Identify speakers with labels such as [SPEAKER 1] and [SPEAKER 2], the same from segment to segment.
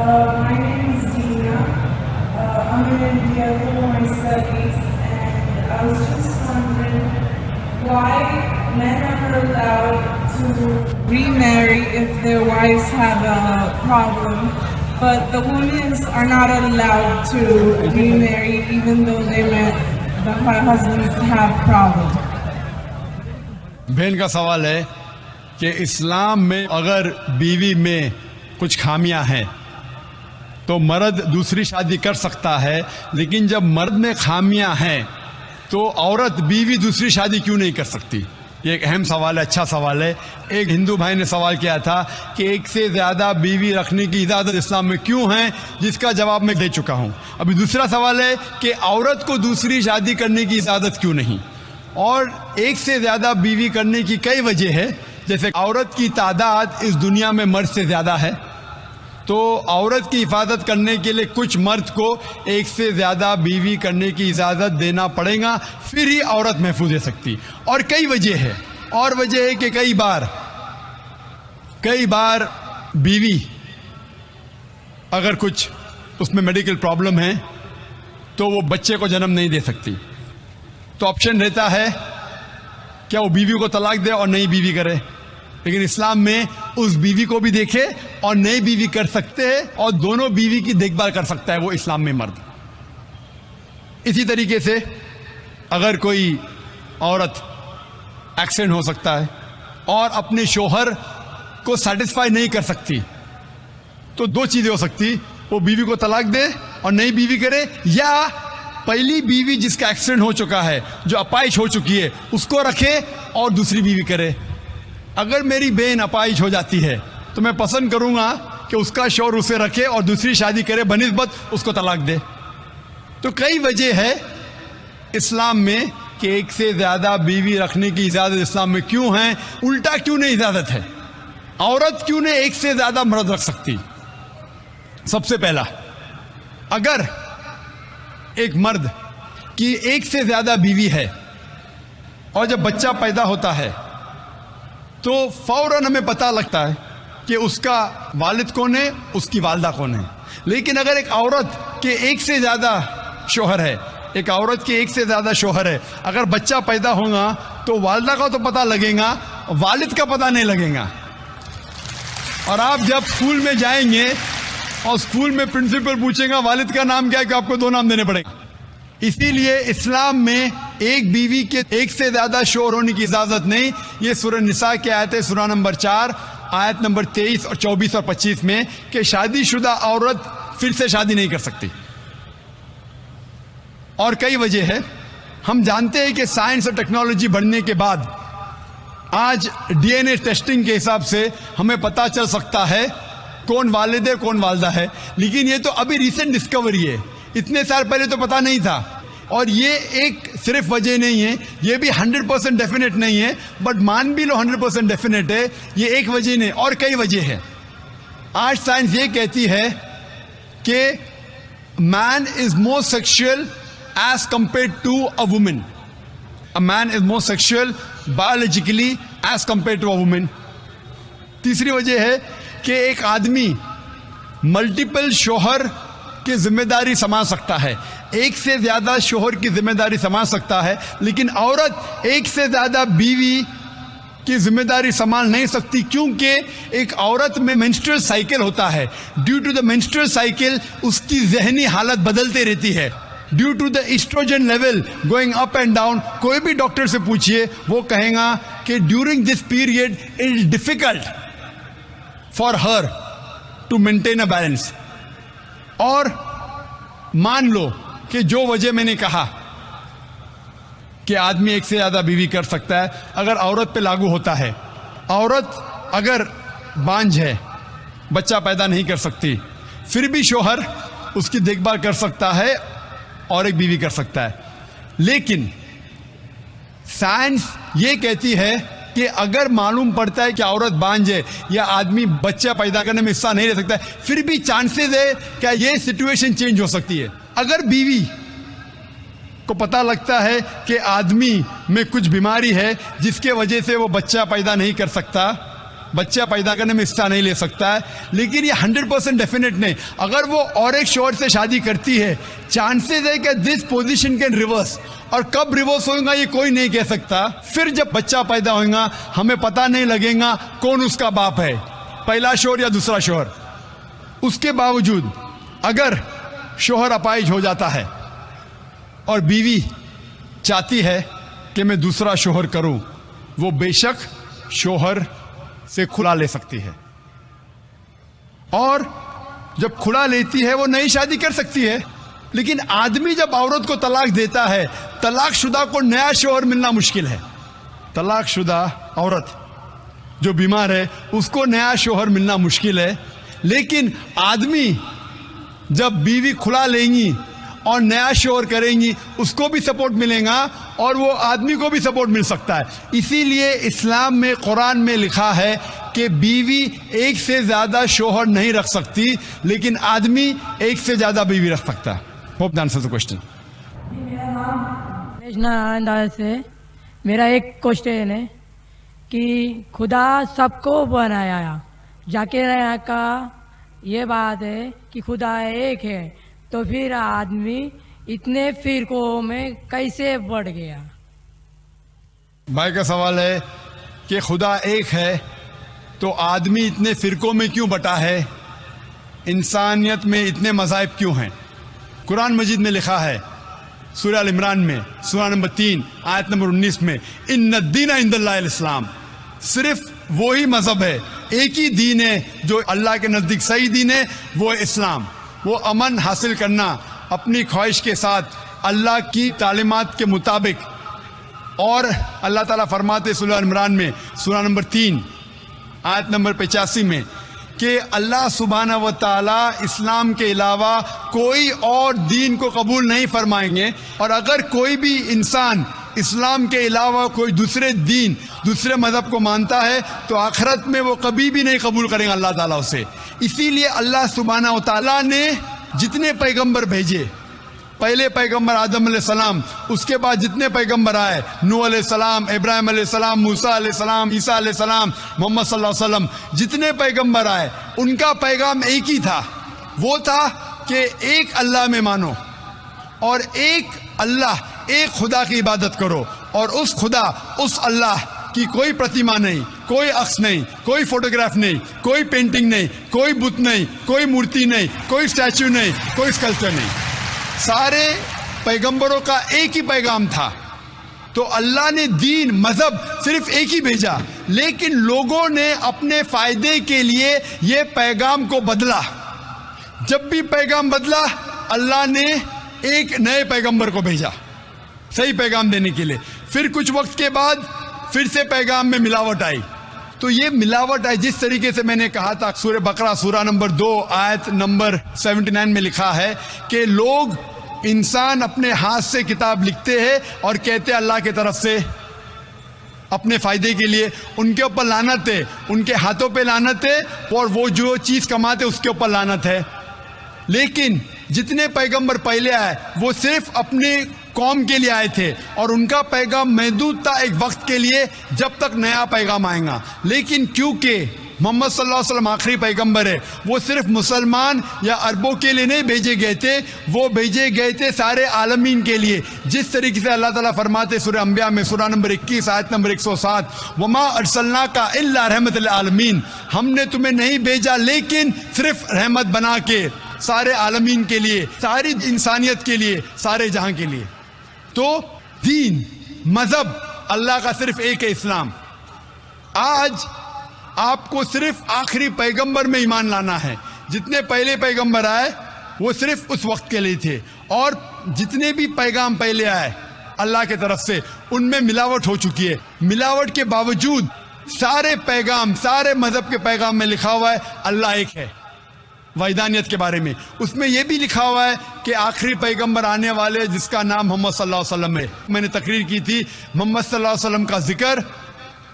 [SPEAKER 1] My name is Dina. I'm in India for my studies, and I was just wondering why men are allowed to remarry if their wives have a problem, but the women are not allowed to remarry even though the husbands have problems.
[SPEAKER 2] بہن کا سوال ہے کہ اسلام میں اگر بیوی میں کچھ خامیاں ہیں تو مرد دوسری شادی کر سکتا ہے، لیکن جب مرد میں خامیاں ہیں تو عورت بیوی دوسری شادی کیوں نہیں کر سکتی؟ یہ ایک اہم سوال ہے، اچھا سوال ہے۔ ایک ہندو بھائی نے سوال کیا تھا کہ ایک سے زیادہ بیوی رکھنے کی اجازت اسلام میں کیوں ہے، جس کا جواب میں دے چکا ہوں۔ ابھی دوسرا سوال ہے کہ عورت کو دوسری شادی کرنے کی اجازت کیوں نہیں؟ اور ایک سے زیادہ بیوی کرنے کی کئی وجہ ہے، جیسے عورت کی تعداد اس دنیا میں مرد سے زیادہ ہے، تو عورت کی حفاظت کرنے کے لیے کچھ مرد کو ایک سے زیادہ بیوی کرنے کی اجازت دینا پڑے گا، پھر ہی عورت محفوظ رہ سکتی۔ اور کئی وجہ ہے، اور وجہ ہے کہ کئی بار بیوی اگر کچھ اس میں میڈیکل پرابلم ہے تو وہ بچے کو جنم نہیں دے سکتی، تو آپشن رہتا ہے کیا وہ بیوی کو طلاق دے اور نئی بیوی کرے، لیکن اسلام میں اس بیوی کو بھی دیکھے اور نئی بیوی کر سکتے ہیں، اور دونوں بیوی کی دیکھ بھال کر سکتا ہے وہ اسلام میں مرد۔ اسی طریقے سے اگر کوئی عورت ایکسیڈنٹ ہو سکتا ہے اور اپنے شوہر کو سیٹسفائی نہیں کر سکتی، تو دو چیزیں ہو سکتی، وہ بیوی کو طلاق دے اور نئی بیوی کرے، یا پہلی بیوی جس کا ایکسیڈنٹ ہو چکا ہے، جو اپائش ہو چکی ہے، اس کو رکھے اور دوسری بیوی کرے۔ اگر میری بہن اپائش ہو جاتی ہے تو میں پسند کروں گا کہ اس کا شوہر اسے رکھے اور دوسری شادی کرے بنسبت اس کو طلاق دے۔ تو کئی وجہ ہے اسلام میں کہ ایک سے زیادہ بیوی رکھنے کی اجازت اسلام میں کیوں ہے، الٹا کیوں نہیں اجازت ہے؟ عورت کیوں نہیں ایک سے زیادہ مرد رکھ سکتی؟ سب سے پہلا، اگر ایک مرد کی ایک سے زیادہ بیوی ہے اور جب بچہ پیدا ہوتا ہے تو فوراً ہمیں پتہ لگتا ہے کہ اس کا والد کون ہے، اس کی والدہ کون ہے۔ لیکن اگر ایک عورت کے ایک سے زیادہ شوہر ہے، اگر بچہ پیدا ہوگا تو والدہ کا تو پتہ لگے گا، والد کا پتہ نہیں لگے گا۔ اور آپ جب اسکول میں جائیں گے اور اسکول میں پرنسپل پوچھیں گا والد کا نام کیا ہے، کہ آپ کو دو نام دینے پڑیں گے۔ اسی لیے اسلام میں ایک بیوی کے ایک سے زیادہ شوہر ہونے کی اجازت نہیں۔ یہ سورہ نساء کی آیت ہے، سورہ نمبر 4 آیت نمبر 23 اور 24 اور 25 میں، کہ شادی شدہ عورت پھر سے شادی نہیں کر سکتی۔ اور کئی وجہ ہے، ہم جانتے ہیں کہ سائنس اور ٹیکنالوجی بڑھنے کے بعد آج ڈی این اے ٹیسٹنگ کے حساب سے ہمیں پتہ چل سکتا ہے کون والد ہے کون والدہ ہے، لیکن یہ تو ابھی ریسنٹ ڈسکوری ہے، اتنے سال پہلے تو پتہ نہیں تھا۔ اور یہ ایک صرف وجہ نہیں ہے، یہ بھی 100% ڈیفینیٹ نہیں ہے، بٹ مان بھی لو 100% ڈیفینیٹ ہے، یہ ایک وجہ نہیں، اور کئی وجہ ہے۔ آج سائنس یہ کہتی ہے کہ man is more sexual as compared to a woman, man is more sexual biologically as compared to a woman. تیسری وجہ ہے کہ ایک آدمی ملٹیپل شوہر کی ذمہ داری سنبھال سکتا ہے، ایک سے زیادہ شوہر کی ذمہ داری سنبھال سکتا ہے، لیکن عورت ایک سے زیادہ بیوی کی ذمہ داری سنبھال نہیں سکتی، کیونکہ ایک عورت میں مینسٹرل سائیکل ہوتا ہے۔ Due to the menstrual cycle اس کی ذہنی حالت بدلتے رہتی ہے، due to the estrogen level going up and down. کوئی بھی ڈاکٹر سے پوچھئے، وہ کہیں گا کہ during this period it is difficult for her to maintain a balance. اور مان لو کہ جو وجہ میں نے کہا کہ آدمی ایک سے زیادہ بیوی کر سکتا ہے، اگر عورت پہ لاگو ہوتا ہے، عورت اگر بانجھ ہے، بچہ پیدا نہیں کر سکتی، پھر بھی شوہر اس کی دیکھ بھال کر سکتا ہے اور ایک بیوی کر سکتا ہے۔ لیکن سائنس یہ کہتی ہے کہ اگر معلوم پڑتا ہے کہ عورت بانجھ ہے یا آدمی بچہ پیدا کرنے میں حصہ نہیں لے سکتا ہے، پھر بھی چانسز ہے کہ یہ سچویشن چینج ہو سکتی ہے۔ اگر بیوی کو پتہ لگتا ہے کہ آدمی میں کچھ بیماری ہے جس کے وجہ سے وہ بچہ پیدا نہیں کر سکتا، بچہ پیدا کرنے میں حصہ نہیں لے سکتا ہے، لیکن یہ 100% ڈیفینیٹ نہیں. اگر وہ اور ایک شوہر سے شادی کرتی ہے، چانسز ہے کہ دس پوزیشن کین ریورس، اور کب ریورس ہوگا یہ کوئی نہیں کہہ سکتا. پھر جب بچہ پیدا ہوگا ہمیں پتہ نہیں لگے گا کون اس کا باپ ہے، پہلا شوہر یا دوسرا شوہر. اس کے باوجود اگر شوہر اپائج ہو جاتا ہے اور بیوی چاہتی ہے کہ میں دوسرا شوہر کروں، وہ بے شک شوہر سے کھلا لے سکتی ہے، اور جب کھلا لیتی ہے وہ نئی شادی کر سکتی ہے. لیکن آدمی جب عورت کو طلاق دیتا ہے، طلاق شدہ کو نیا شوہر ملنا مشکل ہے. طلاق شدہ عورت جو بیمار ہے اس کو نیا شوہر ملنا مشکل ہے. لیکن آدمی جب بیوی کھلا لیں گی اور نیا شوہر کریں گی اس کو بھی سپورٹ ملے گا اور وہ آدمی کو بھی سپورٹ مل سکتا ہے. اسی لیے اسلام میں قرآن میں لکھا ہے کہ بیوی ایک سے زیادہ شوہر نہیں رکھ سکتی، لیکن آدمی ایک سے زیادہ بیوی رکھ سکتا ہے. Hope answer the question.
[SPEAKER 3] سے میرا ایک کوشچن ہے کہ خدا سب کو بنایا، ذاکر کا یہ بات ہے کہ خدا ایک ہے، تو پھر آدمی اتنے فرقوں میں کیسے بڑھ گیا؟
[SPEAKER 2] بھائی کا سوال ہے کہ خدا ایک ہے تو آدمی اتنے فرقوں میں کیوں بٹا ہے، انسانیت میں اتنے مذاہب کیوں ہیں؟ قرآن مجید میں لکھا ہے سورہ ال عمران میں سورہ نمبر 3 آیت نمبر 19 میں، ان الدین عند اللہ الاسلام، صرف وہی مذہب ہے، ایک ہی دین ہے جو اللہ کے نزدیک صحیح دین ہے، وہ اسلام. وہ امن حاصل کرنا اپنی خواہش کے ساتھ اللہ کی تعلیمات کے مطابق. اور اللہ تعالیٰ فرماتے سورہ عمران میں سورہ نمبر 3 آیت نمبر 85 میں کہ اللہ سبحانہ و تعالیٰ اسلام کے علاوہ کوئی اور دین کو قبول نہیں فرمائیں گے، اور اگر کوئی بھی انسان اسلام کے علاوہ کوئی دوسرے دین دوسرے مذہب کو مانتا ہے تو آخرت میں وہ کبھی بھی نہیں قبول کریں گے اللہ تعالیٰ اسے. اسی لیے اللہ سبحانہ و تعالیٰ نے جتنے پیغمبر بھیجے، پہلے پیغمبر آدم علیہ السلام، اس کے بعد جتنے پیغمبر آئے، نوح علیہ السلام، ابراہیم علیہ السلام، موسیٰ علیہ السلام، عیسیٰ علیہ السلام، محمد صلی اللہ علیہ وسلم، جتنے پیغمبر آئے ان کا پیغام ایک ہی تھا. وہ تھا کہ ایک اللہ میں مانو اور ایک اللہ، ایک خدا کی عبادت کرو، اور اس خدا، اس اللہ کی کوئی پرتیما نہیں، کوئی عکس نہیں، کوئی فوٹوگراف نہیں، کوئی پینٹنگ نہیں، کوئی بت نہیں، کوئی مورتی نہیں، کوئی اسٹیچو نہیں، کوئی اسکلپچر نہیں. سارے پیغمبروں کا ایک ہی پیغام تھا. تو اللہ نے دین، مذہب صرف ایک ہی بھیجا، لیکن لوگوں نے اپنے فائدے کے لیے یہ پیغام کو بدلا. جب بھی پیغام بدلا اللہ نے ایک نئے پیغمبر کو بھیجا صحیح پیغام دینے کے لیے. پھر کچھ وقت کے بعد پھر سے پیغام میں ملاوٹ آئی. تو یہ ملاوٹ آئی جس طریقے سے میں نے کہا تھا سورہ بقرہ سورہ نمبر 2 آیت نمبر 79 میں لکھا ہے کہ لوگ، انسان اپنے ہاتھ سے کتاب لکھتے ہیں اور کہتے ہیں اللہ کی طرف سے اپنے فائدے کے لیے. ان کے اوپر لعنت ہے، ان کے ہاتھوں پہ لعنت ہے، اور وہ جو چیز کماتے اس کے اوپر لعنت ہے. لیکن جتنے پیغمبر پہلے آئے وہ صرف اپنے قوم کے لیے آئے تھے، اور ان کا پیغام محدود تھا ایک وقت کے لیے جب تک نیا پیغام آئے گا. لیکن کیونکہ محمد صلی اللہ علیہ وسلم آخری پیغمبر ہے، وہ صرف مسلمان یا عربوں کے لیے نہیں بھیجے گئے تھے، وہ بھیجے گئے تھے سارے عالمین کے لیے. جس طریقے سے اللہ تعالیٰ فرماتے سورہ انبیاء میں سورہ نمبر 21 آیت نمبر 107، وما ارسلناک الا رحمت للعالمین، ہم نے تمہیں نہیں بھیجا لیکن صرف رحمت بنا کے سارے عالمین کے لیے، ساری انسانیت کے لیے، سارے جہاں کے لیے. تو دین، مذہب اللہ کا صرف ایک ہے، اسلام. آج آپ کو صرف آخری پیغمبر میں ایمان لانا ہے. جتنے پہلے پیغمبر آئے وہ صرف اس وقت کے لیے تھے، اور جتنے بھی پیغام پہلے آئے اللہ کی طرف سے ان میں ملاوٹ ہو چکی ہے. ملاوٹ کے باوجود سارے پیغام، سارے مذہب کے پیغام میں لکھا ہوا ہے اللہ ایک ہے. وحدانیت کے بارے میں اس میں یہ بھی لکھا ہوا ہے کہ آخری پیغمبر آنے والے جس کا نام محمد صلی اللہ علیہ وسلم ہے. میں نے تقریر کی تھی محمد صلی اللہ علیہ وسلم کا ذکر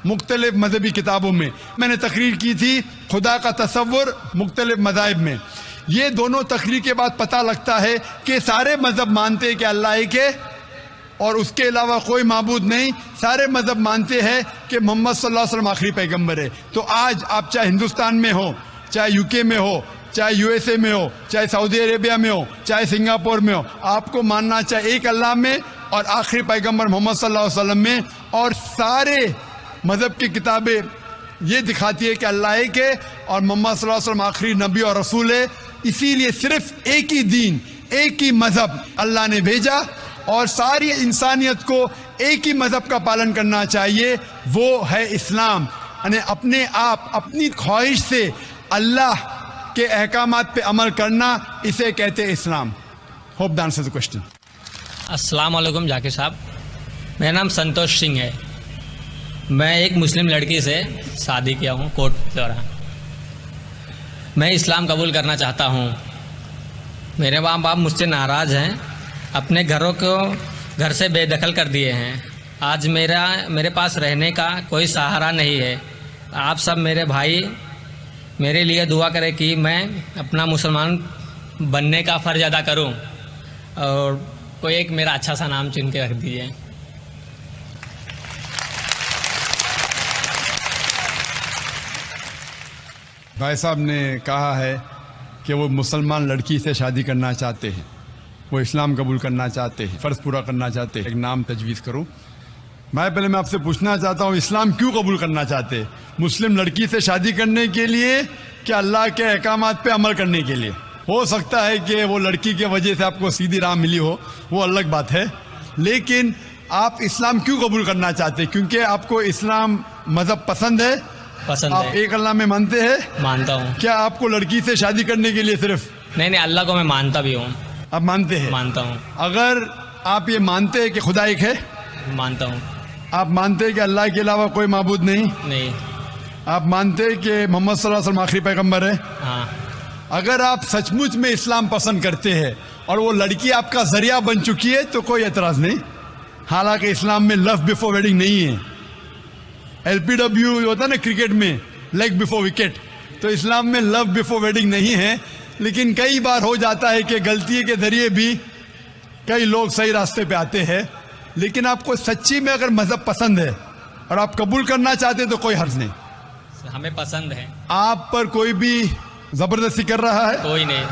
[SPEAKER 2] مختلف مذہبی کتابوں میں. میں نے تقریر کی تھی خدا کا تصور مختلف مذاہب میں. یہ دونوں تقریر کے بعد پتہ لگتا ہے کہ سارے مذہب مانتے ہیں کہ اللہ ایک ہے اور اس کے علاوہ کوئی معبود نہیں. سارے مذہب مانتے ہیں کہ محمد صلی اللہ علیہ وسلم آخری پیغمبر ہے. تو آج آپ چاہے ہندوستان میں ہو, چاہے یو کے میں ہو, چاہے یو ایس اے میں ہو, چاہے سعودی عربیہ میں ہو, چاہے سنگاپور میں ہو, آپ کو ماننا چاہے ایک اللہ میں اور آخری پیغمبر محمد صلی اللہ علیہ وسلم میں. اور سارے مذہب کی کتابیں یہ دکھاتی ہے کہ اللہ ایک ہے اور محمد صلی اللہ علیہ وسلم آخری نبی اور رسول ہے. اسی لیے صرف ایک ہی دین, ایک ہی مذہب اللہ نے بھیجا اور ساری انسانیت کو ایک ہی مذہب کا پالن کرنا چاہیے, وہ ہے اسلام. یعنی اپنے آپ اپنی خواہش سے اللہ کے احکامات پہ عمل کرنا, اسے کہتے ہیں اسلام. Hope the answer the question.
[SPEAKER 4] السلام علیکم ذاکر صاحب, میرا نام سنتوش سنگھ ہے. میں ایک مسلم لڑکی سے شادی کیا ہوں کوٹ دورہ. میں اسلام قبول کرنا چاہتا ہوں. میرے ماں باپ مجھ سے ناراض ہیں, اپنے گھروں کو گھر سے بے دخل کر دیے ہیں. آج میرے پاس رہنے کا کوئی سہارا نہیں ہے. آپ سب میرے بھائی میرے لیے دعا کریں کہ میں اپنا مسلمان بننے کا فرض ادا کروں, اور کوئی ایک میرا اچھا سا نام چن کے رکھ دیجیے.
[SPEAKER 2] بھائی صاحب نے کہا ہے کہ وہ مسلمان لڑکی سے شادی کرنا چاہتے ہیں, وہ اسلام قبول کرنا چاہتے ہیں, فرض پورا کرنا چاہتے ہیں. ایک نام تجویز کروں. بھائی پہلے میں آپ سے پوچھنا چاہتا ہوں, اسلام کیوں قبول کرنا چاہتے ہیں؟ مسلم لڑکی سے شادی کرنے کے لیے کہ اللہ کے احکامات پہ عمل کرنے کے لیے؟ ہو سکتا ہے کہ وہ لڑکی کے وجہ سے آپ کو سیدھی راہ ملی ہو, وہ الگ بات ہے. لیکن آپ اسلام کیوں قبول کرنا چاہتے ہیں؟ کیونکہ آپ کو اسلام مذہب پسند ہے,
[SPEAKER 4] پسند
[SPEAKER 2] آپ
[SPEAKER 4] ہے.
[SPEAKER 2] ایک اللہ میں مانتے ہیں.
[SPEAKER 4] مانتا ہوں.
[SPEAKER 2] کیا آپ کو لڑکی سے شادی کرنے کے لیے صرف؟
[SPEAKER 4] نہیں, اللہ کو میں مانتا بھی ہوں.
[SPEAKER 2] آپ مانتے ہیں؟
[SPEAKER 4] مانتا ہوں.
[SPEAKER 2] اگر آپ یہ مانتے ہیں کہ خدا ایک ہے,
[SPEAKER 4] مانتا ہوں.
[SPEAKER 2] آپ مانتے ہیں کہ اللہ کے علاوہ کوئی معبود نہیں,
[SPEAKER 4] نہیں.
[SPEAKER 2] آپ مانتے ہیں کہ محمد صلی اللہ علیہ وسلم آخری پیغمبر ہے.
[SPEAKER 4] ہاں.
[SPEAKER 2] اگر آپ سچ مچ میں اسلام پسند کرتے ہیں اور وہ لڑکی آپ کا ذریعہ بن چکی ہے تو کوئی اعتراض نہیں. حالانکہ اسلام میں لو بفور ویڈنگ نہیں ہے. LPW ہوتا ہے نا کرکٹ میں, لیگ بفور وکٹ, تو اسلام میں لو بفور ویڈنگ نہیں ہے. لیکن کئی بار ہو جاتا ہے کہ غلطی کے ذریعے بھی کئی لوگ صحیح راستے پہ آتے ہیں. لیکن آپ کو سچی میں اگر مذہب پسند ہے اور آپ قبول کرنا چاہتے ہیں تو کوئی حرج نہیں.
[SPEAKER 4] ہمیں پسند ہے.
[SPEAKER 2] آپ پر کوئی بھی زبردستی کر رہا ہے؟
[SPEAKER 4] کوئی نہیں.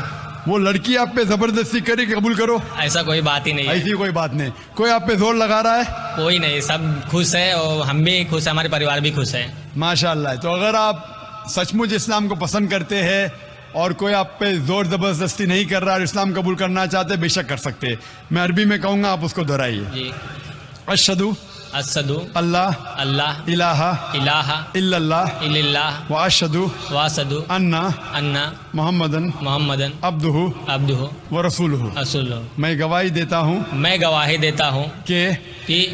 [SPEAKER 2] وہ لڑکی آپ پہ زبردستی کرے کہ قبول کرو؟
[SPEAKER 4] ایسا کوئی بات ہی نہیں ہے.
[SPEAKER 2] ایسی کوئی بات نہیں. کوئی آپ پہ زور لگا رہا ہے؟
[SPEAKER 4] کوئی نہیں. سب خوش ہے اور ہم بھی خوش ہیں, ہمارے پریوار بھی خوش ہے.
[SPEAKER 2] ماشاء اللہ. تو اگر آپ سچ مچ اسلام کو پسند کرتے ہیں اور کوئی آپ پہ زور زبردستی نہیں کر رہا اور اسلام قبول کرنا چاہتے, بے شک کر سکتے. میں عربی میں کہوں گا, آپ اس کو دہرائیے.
[SPEAKER 4] جی.
[SPEAKER 2] اشہدو
[SPEAKER 4] اشہدو
[SPEAKER 2] اللہ
[SPEAKER 4] اللہ
[SPEAKER 2] الہ
[SPEAKER 4] الہ
[SPEAKER 2] الا اللہ
[SPEAKER 4] الا اللہ
[SPEAKER 2] واشہدو
[SPEAKER 4] واشہدو
[SPEAKER 2] ان
[SPEAKER 4] ان
[SPEAKER 2] محمدن
[SPEAKER 4] محمدن
[SPEAKER 2] عبدہ
[SPEAKER 4] عبدہ
[SPEAKER 2] ورسولہ.
[SPEAKER 4] رسولہ.
[SPEAKER 2] میں گواہی دیتا ہوں
[SPEAKER 4] میں گواہی دیتا ہوں
[SPEAKER 2] کہ
[SPEAKER 4] کہ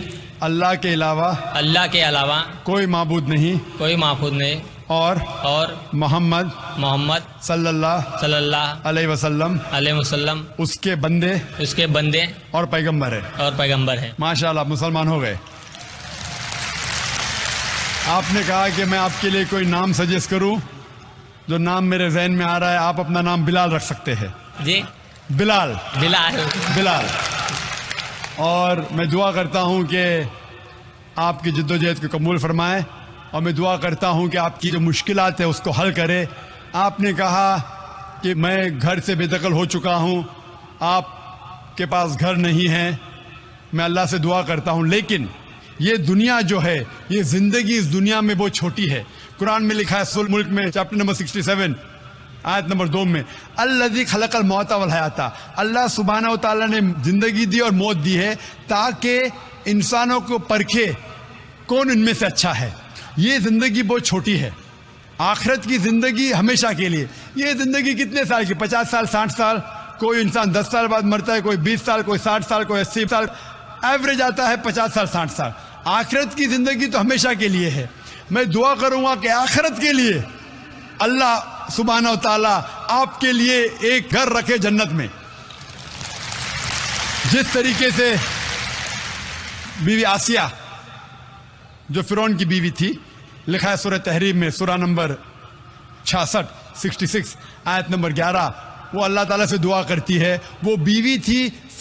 [SPEAKER 2] اللہ کے علاوہ
[SPEAKER 4] اللہ کے علاوہ
[SPEAKER 2] کوئی معبود نہیں
[SPEAKER 4] کوئی معبود نہیں,
[SPEAKER 2] اور محمد صلی اللہ علیہ وسلم
[SPEAKER 4] علیہ وسلم
[SPEAKER 2] اس کے بندے
[SPEAKER 4] اس کے بندے
[SPEAKER 2] اور پیغمبر ہے.
[SPEAKER 4] اور پیغمبر ہے.
[SPEAKER 2] ماشاءاللہ, آپ مسلمان ہو گئے. آپ نے کہا کہ میں آپ کے لیے کوئی نام سجیسٹ کروں. جو نام میرے ذہن میں آ رہا ہے, آپ اپنا نام بلال رکھ سکتے ہیں.
[SPEAKER 4] جی.
[SPEAKER 2] بلال.
[SPEAKER 4] بلال.
[SPEAKER 2] بلال. اور میں دعا کرتا ہوں کہ آپ کی جدوجہد کو قبول فرمائے, اور میں دعا کرتا ہوں کہ آپ کی جو مشکلات ہیں اس کو حل کرے. آپ نے کہا کہ میں گھر سے بے دخل ہو چکا ہوں, آپ کے پاس گھر نہیں ہے. میں اللہ سے دعا کرتا ہوں, لیکن یہ دنیا جو ہے, یہ زندگی اس دنیا میں بہت چھوٹی ہے. قرآن میں لکھا ہے سورۃ الملک میں چیپٹر نمبر 67 آیت نمبر 2 میں, الذی خلق الموت والحیات. اللہ سبحانہ و تعالیٰ نے زندگی دی اور موت دی ہے تاکہ انسانوں کو پرکھے کون ان میں سے اچھا ہے. یہ زندگی بہت چھوٹی ہے. آخرت کی زندگی ہمیشہ کے لیے. یہ زندگی کتنے سال کی, 50 سال 60 سال, کوئی انسان 10 سال بعد مرتا ہے, کوئی 20 سال, کوئی 60 سال, کوئی 80 سال, ایوریج آتا ہے 50 سال 60 سال. آخرت کی زندگی تو ہمیشہ کے لیے ہے. میں دعا کروں گا کہ آخرت کے لیے اللہ سبحانہ و تعالیٰ آپ کے لیے ایک گھر رکھے جنت میں. جس طریقے سے بیوی آسیہ جو فرعون کی بیوی تھی, لکھا ہے سورہ تحریم میں سورہ نمبر 66 آیت نمبر 11, وہ اللہ تعالیٰ سے دعا کرتی ہے. وہ بیوی تھی